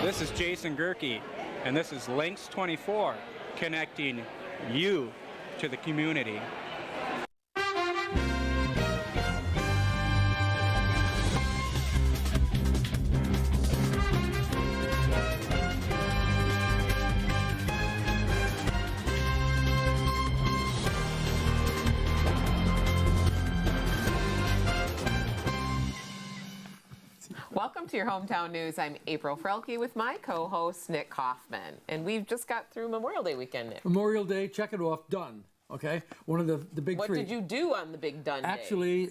This is Jason Gerke, and this is Lynxx 24, connecting you to the community. Welcome to your Hometown News. I'm April Frelke with my co-host Nick Kaufman, and we've just got through Memorial Day weekend, Nick. Memorial Day, check it off, done. Okay, one of the big what three. What did you do on the big done day? Actually,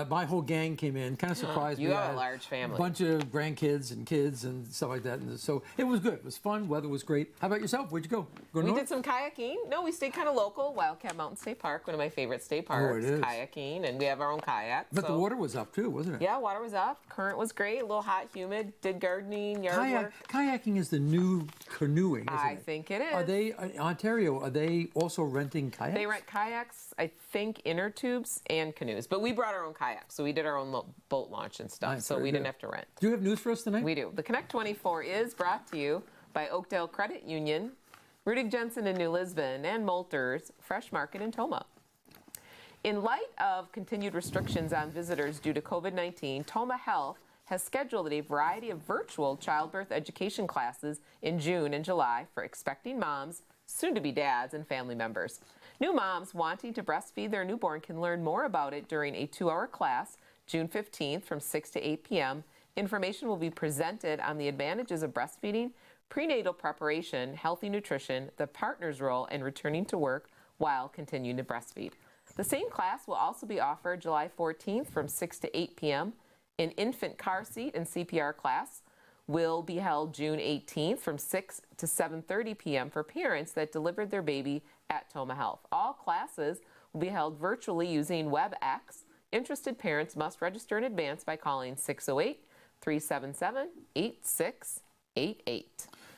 my whole gang came in. Kind of surprised me. You have a large family. A bunch of grandkids and kids and stuff like that. And so it was good. It was fun. Weather was great. How about yourself? Where'd you go? We did some kayaking. No, we stayed kind of local. Wildcat Mountain State Park, one of my favorite state parks. Oh, it is. Kayaking, and we have our own kayak. But the water was up too, wasn't it? Yeah, water was up. Current was great. A little hot, humid. Did gardening, yard work. Kayaking is the new canoeing, isn't it? I think it is. Are they, Ontario, are they also renting kayaks? They rent kayaks, I think, inner tubes and canoes. But we brought our own kayaks, so we did our own boat launch and stuff, so we didn't have to rent. Do you have news for us tonight? We do. The Connect 24 is brought to you by Oakdale Credit Union, Rudig Jensen in New Lisbon, and Molter's Fresh Market in Tomah. In light of continued restrictions on visitors due to COVID-19, Tomah Health has scheduled a variety of virtual childbirth education classes in June and July for expecting moms, soon-to-be dads, and family members. New moms wanting to breastfeed their newborn can learn more about it during a 2-hour class, June 15th from 6 to 8 p.m. Information will be presented on the advantages of breastfeeding, prenatal preparation, healthy nutrition, the partner's role, and returning to work while continuing to breastfeed. The same class will also be offered July 14th from 6 to 8 p.m. An infant car seat and CPR class will be held June 18th from 6 to 7:30 p.m. for parents that delivered their baby at Tomah Health. All classes will be held virtually using WebEx. Interested parents must register in advance by calling 608-377-8688.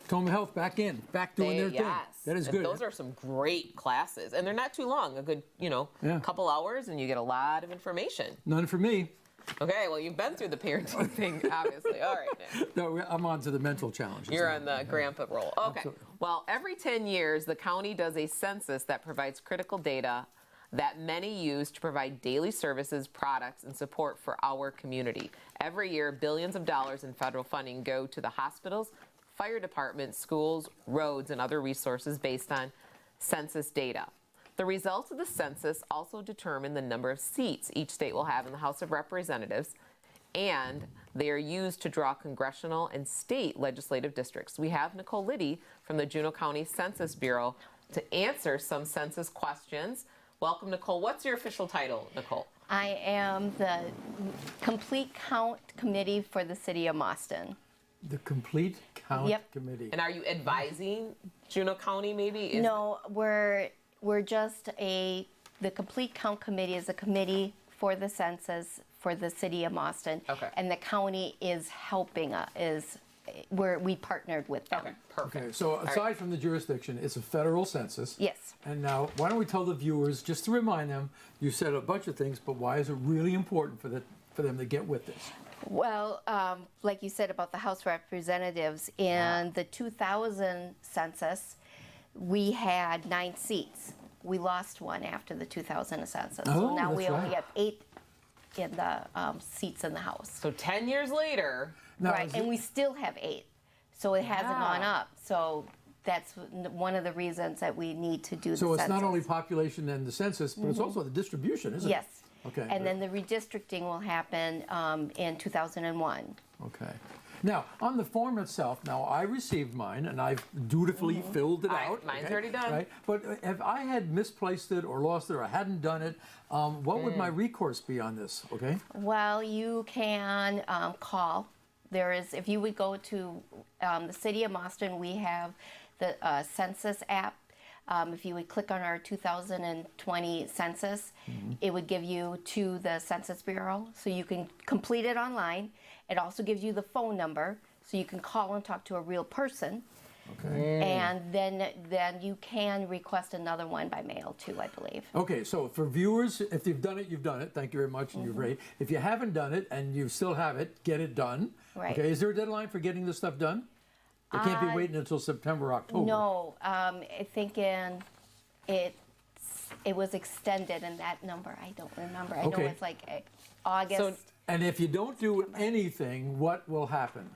Tomah Health back doing their thing. That is good. Those are some great classes, and they're not too long. A good, couple hours, and you get a lot of information. None for me. Okay, well, you've been through the parenting thing, obviously. All right, Nick. No, I'm on to the mental challenges. You're on the grandpa role. Okay. Absolutely. Well, every 10 years, the county does a census that provides critical data that many use to provide daily services, products, and support for our community. Every year, billions of dollars in federal funding go to the hospitals, fire departments, schools, roads, and other resources based on census data. The results of the census also determine the number of seats each state will have in the House of Representatives, and they are used to draw congressional and state legislative districts. We have Nicole Lyddy from the Juneau County Census Bureau to answer some census questions. Welcome, Nicole. What's your official title, Nicole? I am the Complete Count Committee for the City of Boston. The Complete Count Committee. And are you advising Juneau County, maybe? No, we're just the Complete Count Committee is a committee for the census for the City of Boston. Okay. And the county is helping us, we partnered with them. Okay, perfect. Okay, so aside from the jurisdiction, it's a federal census. Yes. And now, why don't we tell the viewers, just to remind them, you said a bunch of things, but why is it really important for them to get with this? Well, like you said about the House of Representatives, in the 2000 census, we had 9 seats. We lost one after the 2000 census. So now we only have 8 in the seats in the House. So 10 years later. Now, right, and we still have 8. So it hasn't gone up. So that's one of the reasons that we need to do the census. So it's not only population and the census, but it's also the distribution, isn't it? Yes. Okay. And then the redistricting will happen in 2001. Okay. Now, on the form itself, now I received mine and I've dutifully filled it out. Mine's already done. Right? But if I had misplaced it or lost it or I hadn't done it, what would my recourse be on this? Okay. Well, you can call. There is, if you would go to the City of Boston, we have the Census app. If you would click on our 2020 census, it would give you to the Census Bureau, so you can complete it online. It also gives you the phone number, so you can call and talk to a real person. Okay. And then you can request another one by mail too, I believe. Okay, so for viewers, if you've done it, you've done it. Thank you very much, and you're great. If you haven't done it and you still have it, get it done. Right. Okay, is there a deadline for getting this stuff done? They can't be waiting until September, October. No, I think it was extended in that number. I don't remember. I know it's like August. And if you don't do anything, what will happen?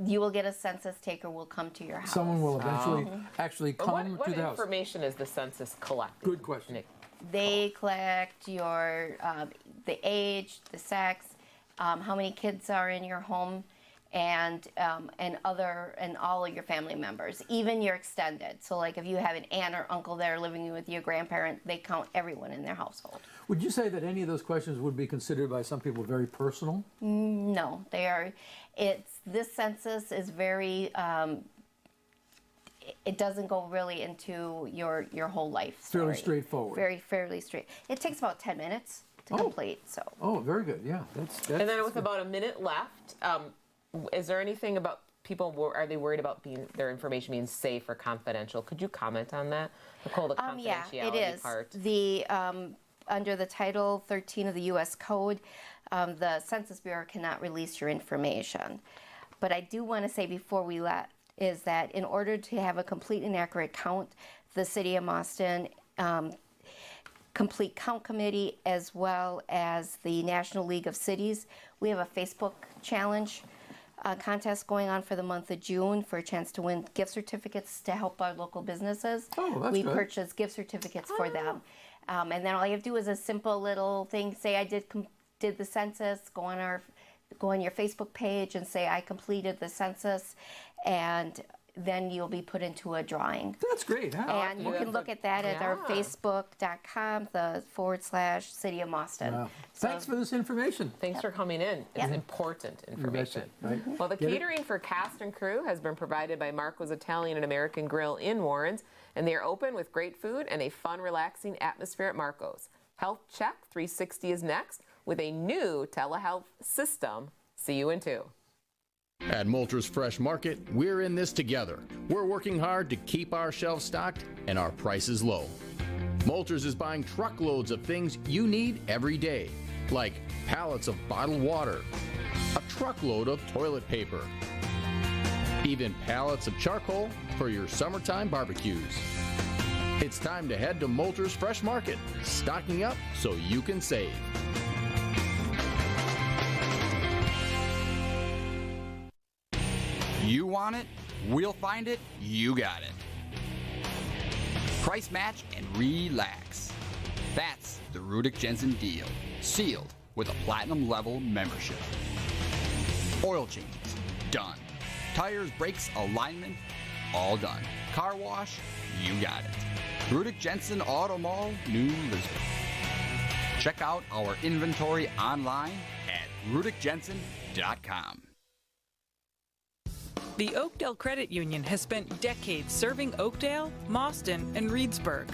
You will get a census taker will come to your house. Someone will eventually actually come What to the house. What information is the census collecting? Good question. They collect your the age, the sex, how many kids are in your home, and all of your family members, even your extended. So, like if you have an aunt or uncle there living with your grandparent, they count everyone in their household. Would you say that any of those questions would be considered by some people very personal? No, they are. This census is very. It doesn't go really into your whole life story. Fairly straightforward. Fairly straight. It takes about 10 minutes to complete. So. Oh, very good. Yeah, that's And then with about a minute left, is there anything about people? Are they worried about their information being safe or confidential? Could you comment on that, Nicole? The confidentiality yeah, it is. part. The under the Title 13 of the U.S. Code, the Census Bureau cannot release your information. But I do want to say before we left is that in order to have a complete and accurate count, the City of Boston Complete Count Committee, as well as the National League of Cities, we have a Facebook challenge contest going on for the month of June for a chance to win gift certificates to help our local businesses. Oh, that's we good. purchase gift certificates for them. And then all you have to do is a simple little thing, say I did the census, go on your Facebook page and say I completed the census, and then you'll be put into a drawing. That's great, huh? And you can look at that at our facebook.com, /City of Boston. Wow. Thanks for this information. Thanks for coming in. It's important information. Right? Well, the catering for cast and crew has been provided by Marco's Italian and American Grill in Warrens, and they are open with great food and a fun, relaxing atmosphere at Marco's. Health Check 360 is next with a new telehealth system. See you in 2. At Moulters Fresh Market, we're in this together. We're working hard to keep our shelves stocked and our prices low. Moulters is buying truckloads of things you need every day, like pallets of bottled water, a truckload of toilet paper, even pallets of charcoal for your summertime barbecues. It's time to head to Moulters Fresh Market, stocking up so you can save. You want it, we'll find it, you got it. Price match and relax. That's the Rudick Jensen deal, sealed with a platinum level membership. Oil changes, done. Tires, brakes, alignment, all done. Car wash, you got it. Rudick Jensen Auto Mall, New Lisbon. Check out our inventory online at rudickjensen.com. The Oakdale Credit Union has spent decades serving Oakdale, Mauston, and Reedsburg.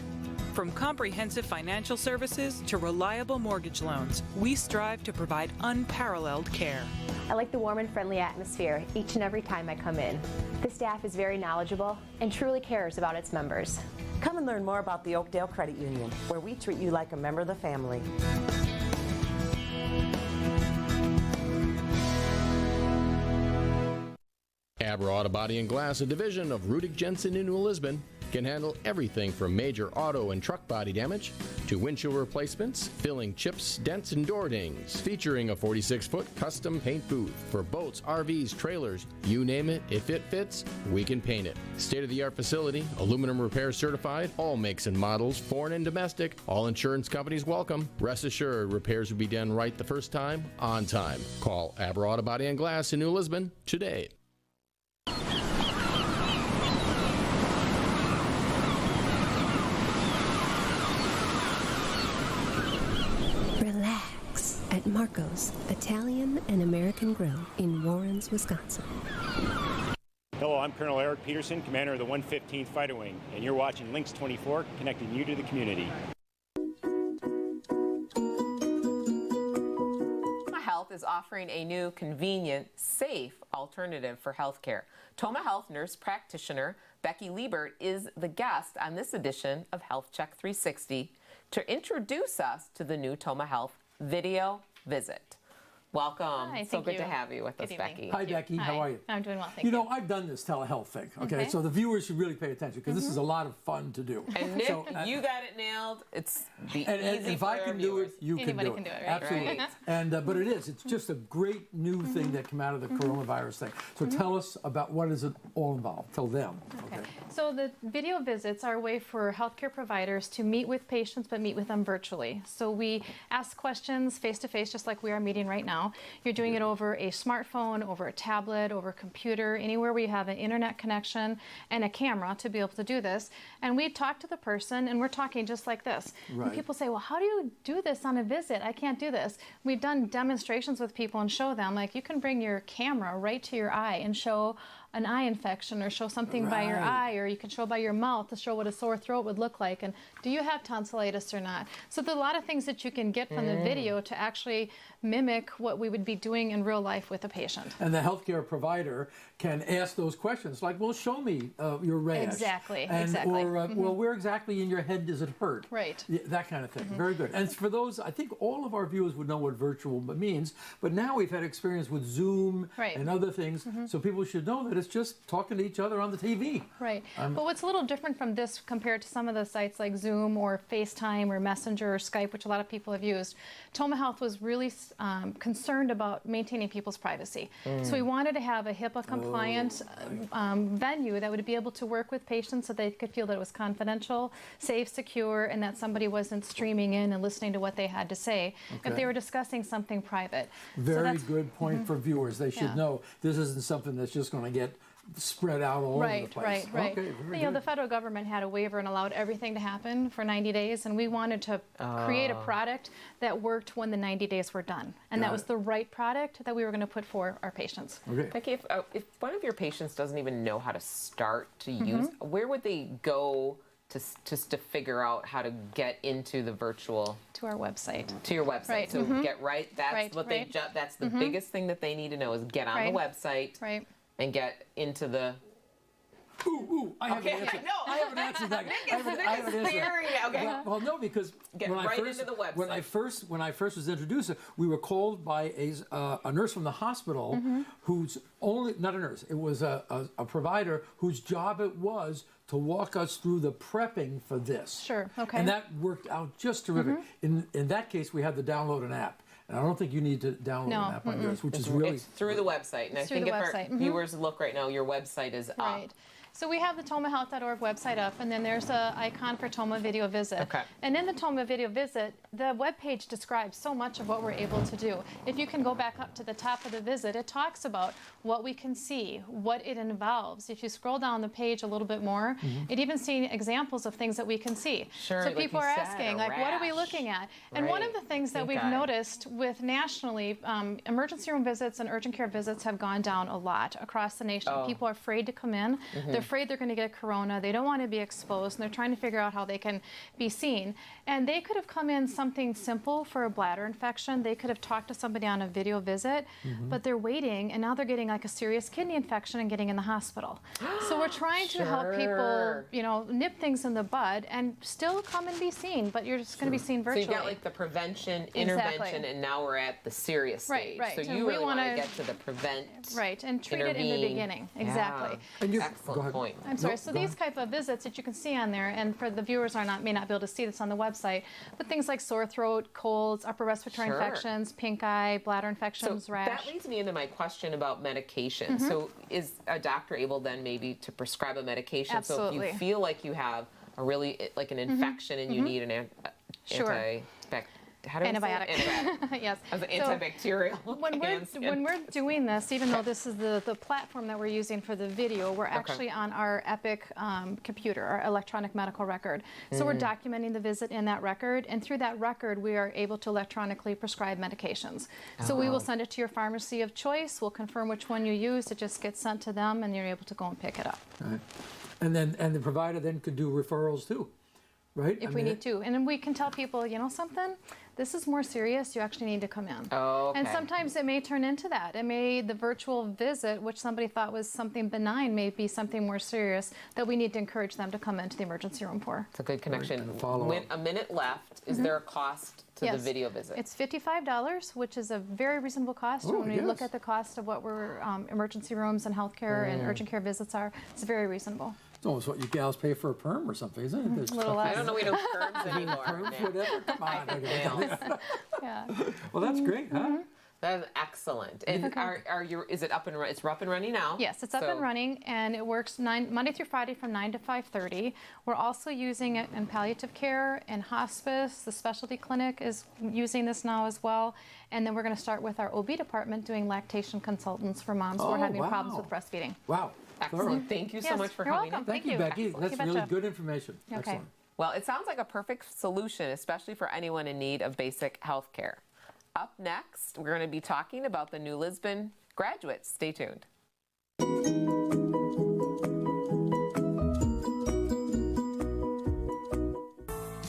From comprehensive financial services to reliable mortgage loans, we strive to provide unparalleled care. I like the warm and friendly atmosphere each and every time I come in. The staff is very knowledgeable and truly cares about its members. Come and learn more about the Oakdale Credit Union, where we treat you like a member of the family. Abra Auto Body and Glass, a division of Rudick Jensen in New Lisbon, can handle everything from major auto and truck body damage to windshield replacements, filling chips, dents, and door dings, featuring a 46-foot custom paint booth for boats, RVs, trailers, you name it. If it fits, we can paint it. State-of-the-art facility, aluminum repair certified, all makes and models, foreign and domestic, all insurance companies welcome. Rest assured, repairs will be done right the first time, on time. Call Abra Auto Body and Glass in New Lisbon today. Relax at Marco's Italian and American Grill in Warrens, Wisconsin. Hello, I'm Colonel Eric Peterson, commander of the 115th Fighter Wing, and you're watching Lynxx 24, connecting you to the community. Tomah Health is offering a new, convenient, safe alternative for healthcare. Tomah Health nurse practitioner Becky Liebert is the guest on this edition of Health Check 360 to introduce us to the new Tomah Health video visit. Welcome. Hi, so good you. to have you with us, evening. Becky. Hi, Becky. Hi. How are you? I'm doing well, thank You know, I've done this telehealth thing, okay? So the viewers should really pay attention because this is a lot of fun to do. And Nick, So, you got it nailed. It's the and easy if for I our can do viewers. it, you Anybody can do it. right? Absolutely. Right. And but it's just a great new thing that came out of the coronavirus thing. So tell us about what is it all involved. Tell them. Okay. So the video visits are a way for healthcare providers to meet with patients, but meet with them virtually. So we ask questions face to face, just like we are meeting right now. You're doing it over a smartphone, over a tablet, over a computer, anywhere where you have an internet connection and a camera to be able to do this. And we talk to the person, and we're talking just like this. Right. And people say, well, how do you do this on a visit? I can't do this. We've done demonstrations with people and show them, like, you can bring your camera right to your eye and show an eye infection or show something by your eye, or you can show by your mouth to show what a sore throat would look like, and do you have tonsillitis or not. So there's a lot of things that you can get from the video to actually mimic what we would be doing in real life with a patient. And the healthcare provider can ask those questions like, well, show me your rash. Exactly, and, exactly. Or, well, where exactly in your head does it hurt? Right. Yeah, that kind of thing. Very good. And for those, I think all of our viewers would know what virtual means, but now we've had experience with Zoom and other things, so people should know that it's just talking to each other on the TV. Right. But what's a little different from this compared to some of the sites like Zoom or FaceTime or Messenger or Skype, which a lot of people have used, Tomah Health was really concerned about maintaining people's privacy. So we wanted to have a HIPAA compliant venue that would be able to work with patients so they could feel that it was confidential, safe, secure, and that somebody wasn't streaming in and listening to what they had to say if they were discussing something private. Very good point for viewers. They should know this isn't something that's just going to get spread out all over the place. Right. Okay, You know, the federal government had a waiver and allowed everything to happen for 90 days, and we wanted to create a product that worked when the 90 days were done. And that was the right product that we were going to put for our patients. Okay. Becky, if one of your patients doesn't even know how to start to use, where would they go just to figure out how to get into the virtual? To our website. To your website. Right. So get that's what they that's the biggest thing that they need to know is get on the website. Right. And get into the. I have an answer. No, I have an answer. I have an answer. Okay. Well, no, because get when right I first, into the website. When I first was introduced, we were called by a nurse from the hospital who's not a nurse. It was a provider whose job it was to walk us through the prepping for this. Sure. Okay. And that worked out just terrific. In that case, we had to download an app. And I don't think you need to download an app on yours, which is really... It's through the website. And I think if our viewers look right now, your website is up. So we have the TomahHealth.org website up, and then there's an icon for Tomah Video Visit. Okay. And in the Tomah Video Visit, the webpage describes so much of what we're able to do. If you can go back up to the top of the visit, it talks about what we can see, what it involves. If you scroll down the page a little bit more, it even sees examples of things that we can see. Sure, so people are asking, like, what are we looking at? And one of the things that we've noticed with nationally, emergency room visits and urgent care visits have gone down a lot across the nation. People are afraid to come in. They're afraid they're going to get corona. They don't want to be exposed, and they're trying to figure out how they can be seen. And they could have come in something simple for a bladder infection. They could have talked to somebody on a video visit, but they're waiting, and now they're getting like a serious kidney infection and getting in the hospital. So we're trying to help people, you know, nip things in the bud and still come and be seen, but you're just going to be seen virtually. So you got like the prevention, intervention, and now we're at the serious stage. Right. So you really want to get to the prevent, and treat it in the beginning. Exactly. And excellent point. I'm sorry. So these type of visits that you can see on there, and for the viewers may not be able to see this on the website, but things like sore throat, colds, upper respiratory infections, pink eye, bladder infections, rash. That leads me into my question about medication. So is a doctor able then maybe to prescribe a medication? Absolutely. So if you feel like you have a really like an infection and you need an antibiotic. Yes. As an antibacterial. When we're doing this, even though this is the platform that we're using for the video, we're actually on our Epic computer, our electronic medical record. So we're documenting the visit in that record, and through that record, we are able to electronically prescribe medications. So we will send it to your pharmacy of choice. We'll confirm which one you use. It just gets sent to them, and you're able to go and pick it up. Right. And the provider then could do referrals too. right? If we need to. And then we can tell people, you know something? This is more serious. You actually need to come in. Oh, okay. And sometimes it may turn into that. The virtual visit, which somebody thought was something benign, may be something more serious that we need to encourage them to come into the emergency room for. It's a good connection. A minute left. Is there a cost to the video visit? It's $55, which is a very reasonable cost. Oh, when we look at the cost of what we're emergency rooms and healthcare and urgent care visits are, it's very reasonable. It's almost what you gals pay for a perm or something, isn't it? A little less. I don't know we do perms anymore. Perms, whatever. Come on. Yeah. Well, that's great, huh? That is excellent. And is it up and running? It's up and running now? Yes, it's up and running, and it works Monday through Friday from 9 to 5:30. We're also using it in palliative care and hospice. The specialty clinic is using this now as well. And then we're going to start with our OB department doing lactation consultants for moms who are having problems with breastfeeding. Wow. Excellent. Thank you so much for coming in. Thank you, Becky. That's really good information. Okay. Excellent. Well, it sounds like a perfect solution, especially for anyone in need of basic health care. Up next, we're going to be talking about the New Lisbon graduates. Stay tuned.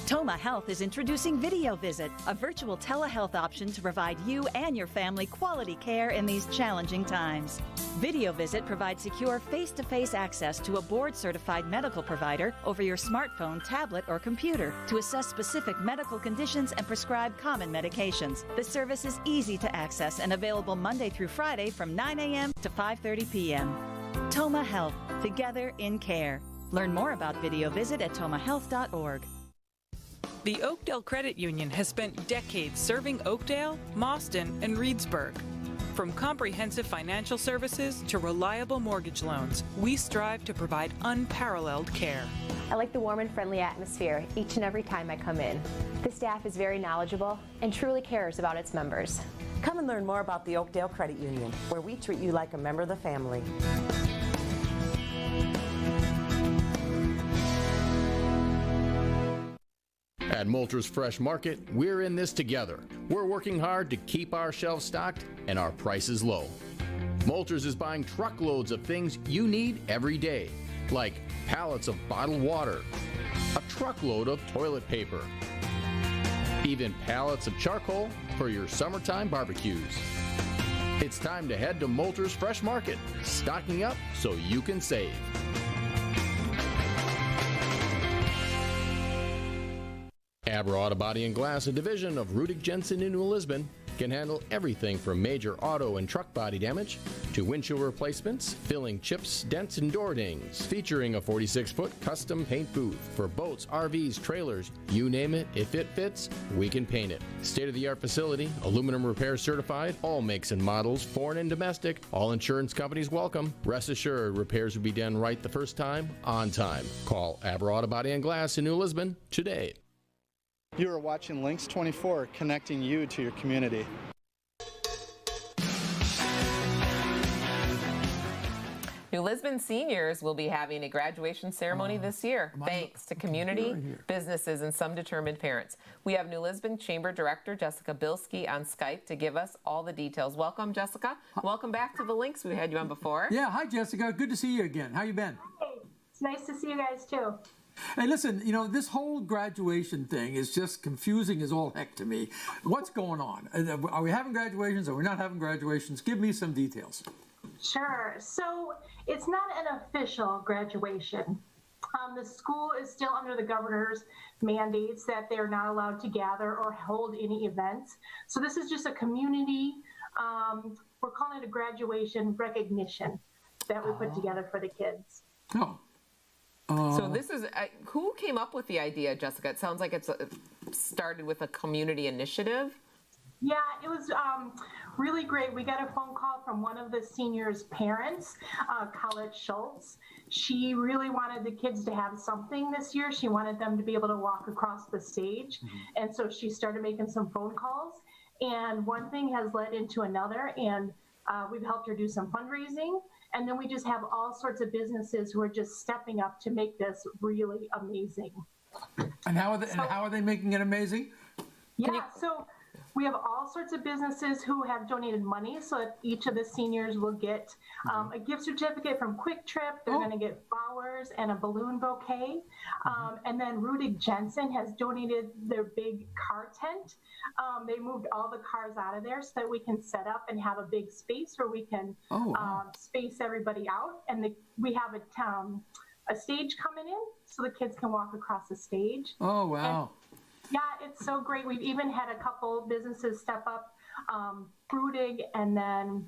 Tomah Health is introducing Video Visit, a virtual telehealth option to provide you and your family quality care in these challenging times. Video Visit provides secure face-to-face access to a board-certified medical provider over your smartphone, tablet, or computer to assess specific medical conditions and prescribe common medications. The service is easy to access and available Monday through Friday from 9 a.m. to 5:30 p.m. Tomah Health, together in care. Learn more about Video Visit at tomahhealth.org. The Oakdale Credit Union has spent decades serving Oakdale, Mauston, and Reedsburg. From comprehensive financial services to reliable mortgage loans, we strive to provide unparalleled care. I like the warm and friendly atmosphere each and every time I come in. The staff is very knowledgeable and truly cares about its members. Come and learn more about the Oakdale Credit Union, where we treat you like a member of the family. At Moulters Fresh Market, we're in this together. We're working hard to keep our shelves stocked and our prices low. Moulters is buying truckloads of things you need every day, like pallets of bottled water, a truckload of toilet paper, even pallets of charcoal for your summertime barbecues. It's time to head to Moulters Fresh Market, stocking up so you can save. Abra Auto Body and Glass, a division of Rudig Jensen in New Lisbon, can handle everything from major auto and truck body damage to windshield replacements, filling chips, dents, and door dings, featuring a 46-foot custom paint booth for boats, RVs, trailers, you name it. If it fits, we can paint it. State-of-the-art facility, aluminum repair certified, all makes and models, foreign and domestic, all insurance companies welcome. Rest assured, repairs will be done right the first time, on time. Call Abra Auto Body and Glass in New Lisbon today. You are watching Lynxx 24, connecting you to your community. New Lisbon seniors will be having a graduation ceremony this year, thanks to community, businesses, and some determined parents. We have New Lisbon Chamber Director Jessica Bilski on Skype to give us all the details. Welcome, Jessica. Welcome back to the Lynxx. We had you on before. Yeah, hi, Jessica. Good to see you again. How you been? Hey, it's nice to see you guys, too. Hey, listen, you know, this whole graduation thing is just confusing as all heck to me. What's going on? Are we having graduations? Are we not having graduations? Give me some details. Sure. So it's not an official graduation. The school is still under the governor's mandates that they're not allowed to gather or hold any events. So this is just a community, we're calling it a graduation recognition that we put together for the kids. Oh. So this is, who came up with the idea, Jessica? It sounds like it's started with a community initiative. Yeah, it was really great. We got a phone call from one of the seniors' parents, Colette Schultz. She really wanted the kids to have something this year. She wanted them to be able to walk across the stage. And so she started making some phone calls. And one thing has led into another. And we've helped her do some fundraising. And then we just have all sorts of businesses who are just stepping up to make this really amazing. And how are they making it amazing? Yeah, so We have all sorts of businesses who have donated money, so that each of the seniors will get a gift certificate from Quick Trip. They're going to get flowers and a balloon bouquet. And then Rudig Jensen has donated their big car tent. They moved all the cars out of there so that we can set up and have a big space where we can space everybody out. And we have a stage coming in so the kids can walk across the stage. Oh, wow. Yeah, it's so great. We've even had a couple businesses step up, Rudig and then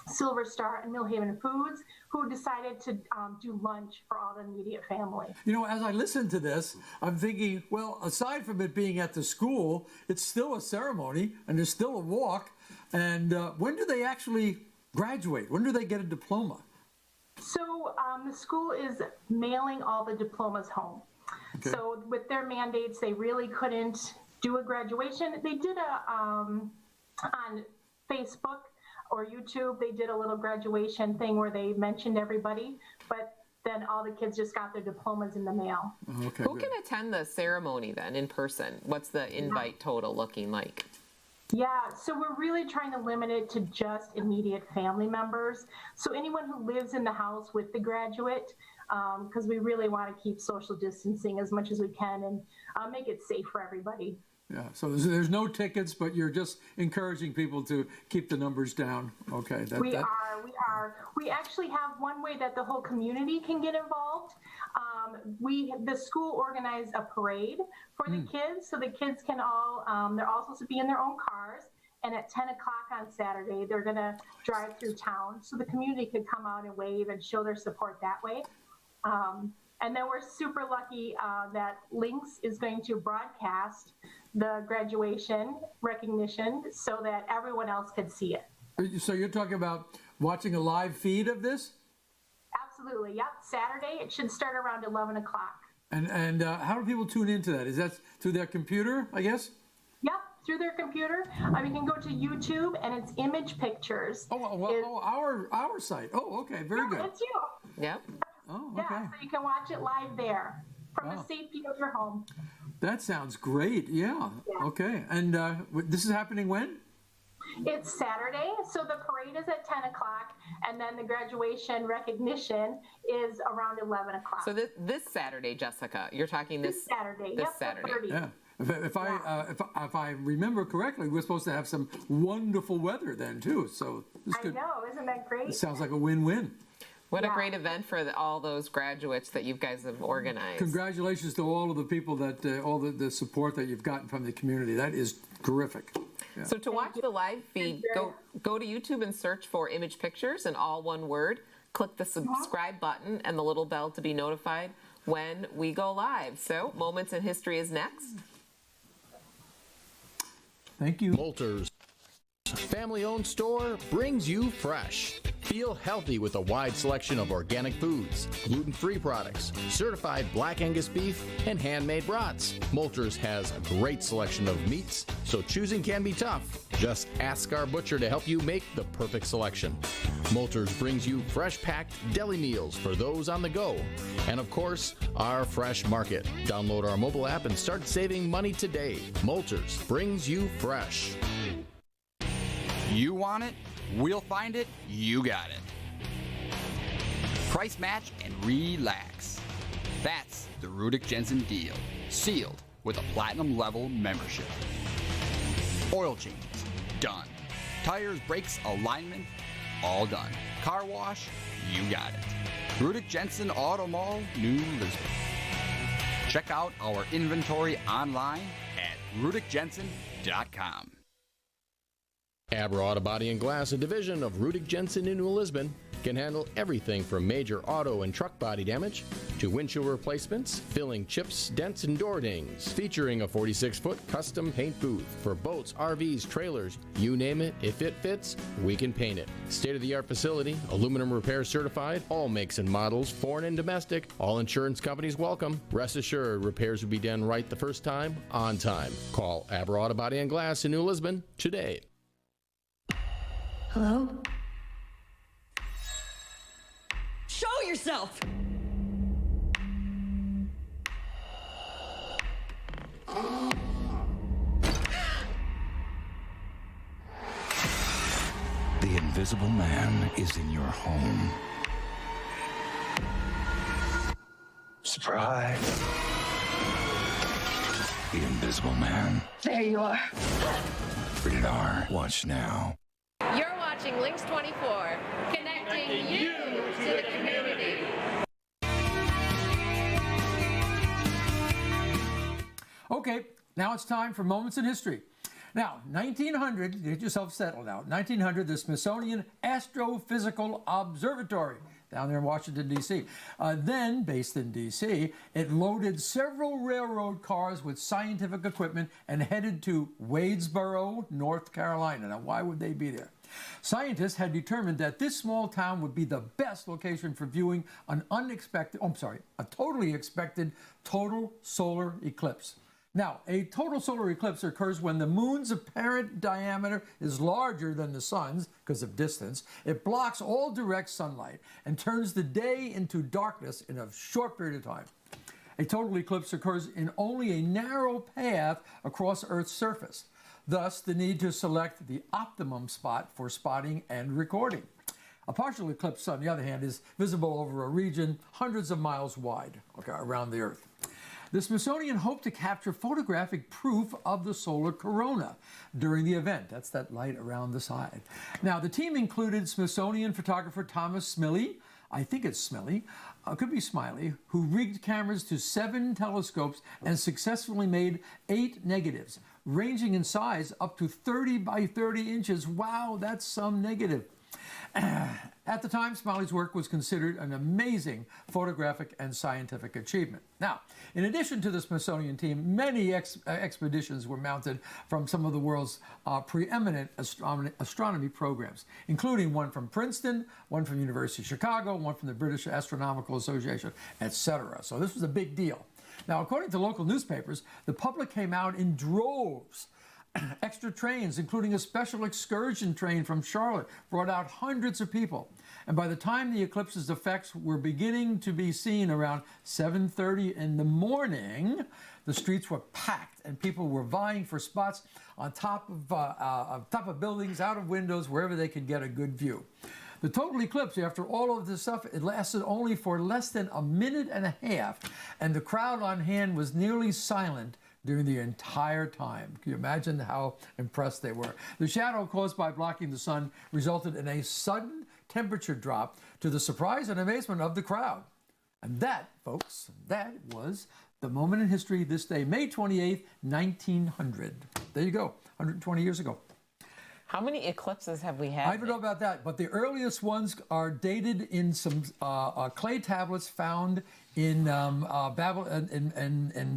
Silver Star and Millhaven Foods, who decided to do lunch for all the immediate family. You know, as I listen to this, I'm thinking, well, aside from it being at the school, it's still a ceremony and there's still a walk. And when do they actually graduate? When do they get a diploma? So the school is mailing all the diplomas home. Okay. So with their mandates, they really couldn't do a graduation. They did on Facebook or YouTube, they did a little graduation thing where they mentioned everybody, but then all the kids just got their diplomas in the mail. Okay, Who can attend the ceremony then in person? What's the invite total looking like? Yeah, so we're really trying to limit it to just immediate family members. So anyone who lives in the house with the graduate, because we really want to keep social distancing as much as we can and make it safe for everybody. Yeah, so there's no tickets, but you're just encouraging people to keep the numbers down. Okay. We are. We actually have one way that the whole community can get involved. The school organized a parade for the kids, so the kids can all, they're all supposed to be in their own cars, and at 10 o'clock on Saturday, they're going to drive through town, so the community could come out and wave and show their support that way. And then we're super lucky that Lynxx is going to broadcast the graduation recognition so that everyone else could see it. So you're talking about watching a live feed of this? Absolutely, yep. Saturday, it should start around 11 o'clock. And how do people tune into that? Is that through their computer, I guess? Yep, through their computer. You can go to YouTube, and it's image pictures. Our site. Oh, okay, very good. It's you. Yep. Oh, okay. Yeah, so you can watch it live there from the safety of your home. That sounds great. Yeah. Okay. And this is happening when? It's Saturday, so the parade is at 10 o'clock, and then the graduation recognition is around 11 o'clock. So this Saturday, Jessica, you're talking this Saturday. This Saturday. Yeah. If I remember correctly, we're supposed to have some wonderful weather then too. So I know, isn't that great? It sounds like a win-win. What a great event for all those graduates that you guys have organized. Congratulations to all of the people that, all the support that you've gotten from the community. That is terrific. Yeah. So to watch the live feed, go to YouTube and search for Image Pictures in all one word. Click the subscribe button and the little bell to be notified when we go live. So Moments in History is next. Thank you. Molter's family-owned store brings you fresh. Feel healthy with a wide selection of organic foods, gluten-free products, certified black Angus beef, and handmade brats. Molter's has a great selection of meats, so choosing can be tough. Just ask our butcher to help you make the perfect selection. Molter's brings you fresh-packed deli meals for those on the go. And of course, our fresh market. Download our mobile app and start saving money today. Molter's brings you fresh. You want it? We'll find it. You got it. Price match and relax. That's the Rudig Jensen deal. Sealed with a platinum level membership. Oil changes, done. Tires, brakes, alignment, all done. Car wash, you got it. Rudig Jensen Auto Mall, New Lisbon. Check out our inventory online at rudigjensen.com. Abra Auto Body and Glass, a division of Rudig Jensen in New Lisbon, can handle everything from major auto and truck body damage to windshield replacements, filling chips, dents, and door dings. Featuring a 46-foot custom paint booth for boats, RVs, trailers, you name it, if it fits, we can paint it. State-of-the-art facility, aluminum repair certified, all makes and models, foreign and domestic, all insurance companies welcome. Rest assured, repairs will be done right the first time, on time. Call Abra Auto Body and Glass in New Lisbon today. Hello? Show yourself! Invisible Man is in your home. Surprise. The Invisible Man. There you are. Rated R. Watch now. You're watching Lynxx 24, connecting you to the community. Okay, now it's time for Moments in History. Now, 1900, get yourself settled out. 1900, the Smithsonian Astrophysical Observatory down there in Washington, D.C. Then, based in D.C., it loaded several railroad cars with scientific equipment and headed to Wadesboro, North Carolina. Now, why would they be there? Scientists had determined that this small town would be the best location for viewing a totally expected total solar eclipse. Now, a total solar eclipse occurs when the moon's apparent diameter is larger than the sun's because of distance. It blocks all direct sunlight and turns the day into darkness in a short period of time. A total eclipse occurs in only a narrow path across Earth's surface. Thus, the need to select the optimum spot for spotting and recording. A partial eclipse, on the other hand, is visible over a region hundreds of miles wide, around the Earth. The Smithsonian hoped to capture photographic proof of the solar corona during the event. That's that light around the side. Now, the team included Smithsonian photographer Thomas Smiley, I think it's Smiley, could be Smiley, who rigged cameras to 7 telescopes and successfully made 8 negatives, ranging in size up to 30 by 30 inches. Wow, that's some negative. At the time, Smiley's work was considered an amazing photographic and scientific achievement. Now, in addition to the Smithsonian team, many expeditions were mounted from some of the world's preeminent astronomy programs, including one from Princeton, one from the University of Chicago, one from the British Astronomical Association, etc. So this was a big deal. Now, according to local newspapers, the public came out in droves. Extra trains, including a special excursion train from Charlotte, brought out hundreds of people. And by the time the eclipse's effects were beginning to be seen around 7:30 in the morning, the streets were packed and people were vying for spots on top of buildings, out of windows, wherever they could get a good view. The total eclipse, after all of this stuff, it lasted only for less than a minute and a half, and the crowd on hand was nearly silent during the entire time. Can you imagine how impressed they were? The shadow caused by blocking the sun resulted in a sudden temperature drop to the surprise and amazement of the crowd. And that, folks, that was the moment in history this day, May 28th, 1900. There you go, 120 years ago. How many eclipses have we had? I don't know about that, but the earliest ones are dated in some clay tablets found in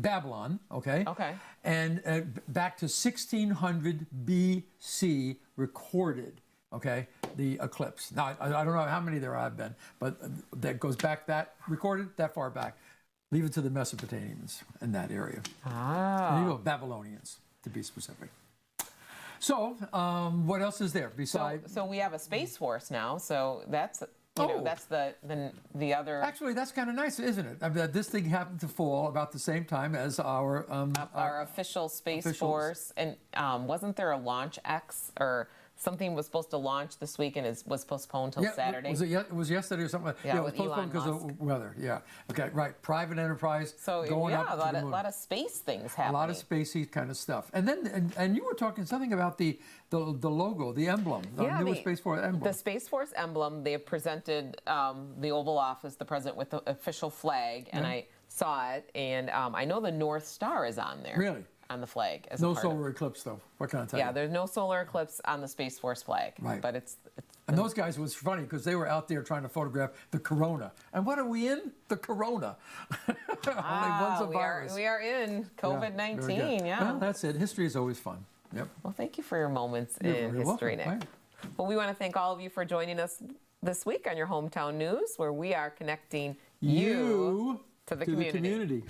Babylon, okay? Okay. And back to 1600 BC recorded, okay, the eclipse. Now, I don't know how many there have been, but that goes back, that recorded that far back. Leave it to the Mesopotamians in that area. Ah. And you go, Babylonians, to be specific. So, what else is there besides? So we have a Space Force now. So that's that's the other. Actually, that's kind of nice, isn't it? I mean, this thing happened to fall about the same time as our official Space Force. And wasn't there a Launch X or something was supposed to launch this week and was postponed till Saturday? It was yesterday or something? Yeah, it was postponed because of weather. Yeah. Okay. Right. Private enterprise. So going up a lot of space things happening. A lot of spacey kind of stuff. And then and you were talking something about the logo, the emblem, the new Space Force emblem. The Space Force emblem. They have presented the Oval Office, the president, with the official flag, and I saw it, and I know the North Star is on there. Really? On the flag. As no solar eclipse, though. What can I tell you? Yeah, there's no solar eclipse on the Space Force flag. Right. But it's and those guys, it was funny because they were out there trying to photograph the corona. And what are we in? The corona. Only one's a virus. We are in COVID-19, yeah. Well, that's it. History is always fun. Yep. Well, thank you for your moments in history, Nick. Right. Well, we want to thank all of you for joining us this week on your Hometown News, where we are connecting you to the community.